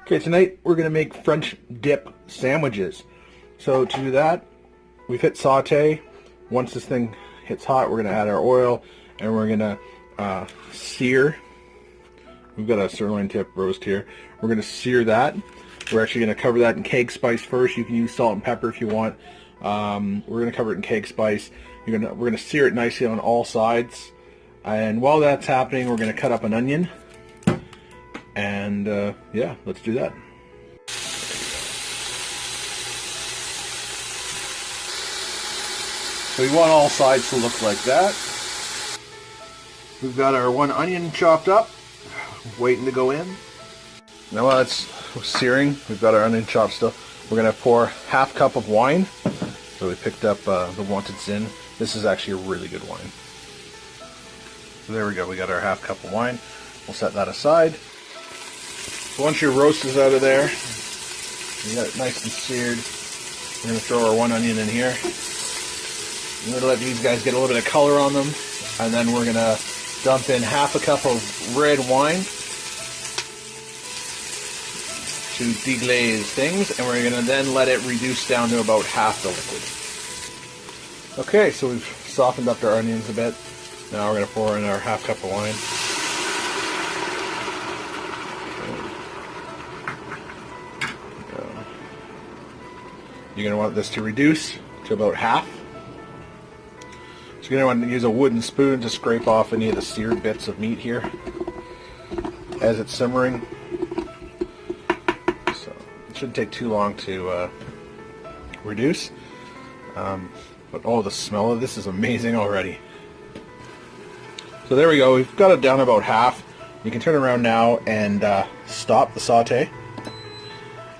Okay, tonight we're going to make French dip sandwiches. So to do that, we've hit saute. Once this thing hits hot, we're going to add our oil and we're going to sear. We've got a sirloin tip roast here. We're going to sear that. We're actually going to cover that in cake spice first. You can use salt and pepper if you want. We're going to cover it in cake spice. We're going to sear it nicely on all sides. And while that's happening, we're going to cut up an onion. And yeah, let's do that. So we want all sides to look like that. We've got our one onion chopped up, waiting to go in. Now while it's searing, we've got our onion chopped still. We're going to pour half cup of wine. So we picked up the Wanted Zin. This is actually a really good wine. So there we go, we got our half cup of wine. We'll set that aside. So once your roast is out of there, you got it nice and seared, we're going to throw our one onion in here. We're going to let these guys get a little bit of color on them, and then we're going to dump in half a cup of red wine to deglaze things, and we're going to then let it reduce down to about half the liquid. Okay, so we've softened up our onions a bit. Now we're going to pour in our half cup of wine. You're going to want this to reduce to about half. So you're going to want to use a wooden spoon to scrape off any of the seared bits of meat here as it's simmering. So it shouldn't take too long to reduce. But oh, the smell of this is amazing already. So there we go. We've got it down about half. You can turn around now and stop the saute.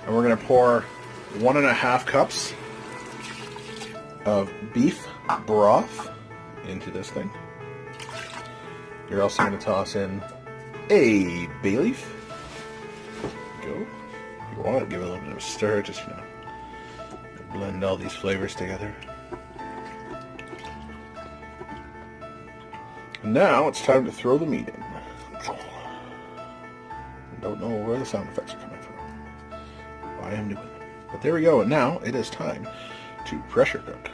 And we're going to pour 1.5 cups of beef broth into this thing. You're also going to toss in a bay leaf. Go. You want to give it a little bit of a stir, just blend all these flavors together. And now it's time to throw the meat in. Don't know where the sound effects are coming from. I am doing it. But there we go, and now it is time to pressure cook.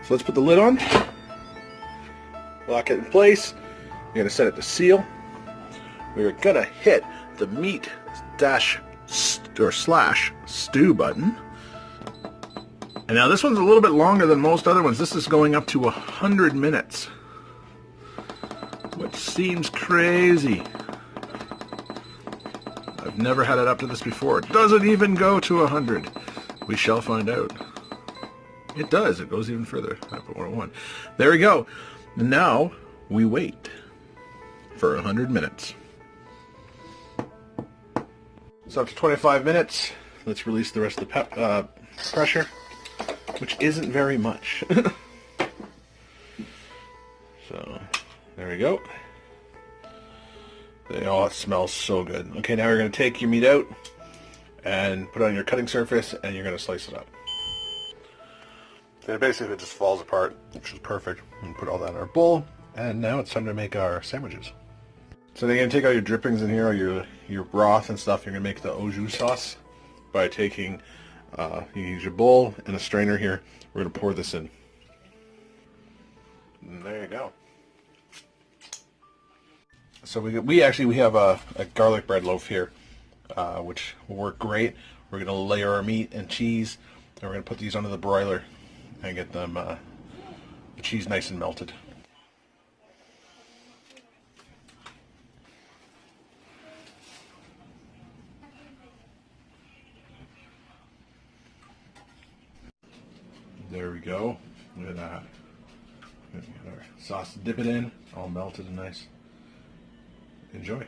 So let's put the lid on, lock it in place. You're going to set it to seal. We're going to hit the meat slash stew button. And now this one's a little bit longer than most other ones. This is going up to 100 minutes, which seems crazy. I've never had it up to this before. It doesn't even go to 100. We shall find out. It does. It goes even further. I put 101. There we go. Now we wait for 100 minutes. So up to 25 minutes. Let's release the rest of the pressure, which isn't very much. So there we go. Oh, it smells so good. Okay, now you're going to take your meat out and put it on your cutting surface, and you're going to slice it up. And basically it just falls apart, which is perfect. And put all that in our bowl, and now it's time to make our sandwiches. So then you're going to take all your drippings in here, all your broth and stuff. You're going to make the au jus sauce by taking, you use your bowl and a strainer here. We're going to pour this in. And there you go. So we have a garlic bread loaf here, which will work great. We're going to layer our meat and cheese, and we're going to put these under the broiler and get them the cheese nice and melted. There we go. And our sauce to dip it in, all melted and nice. Enjoy.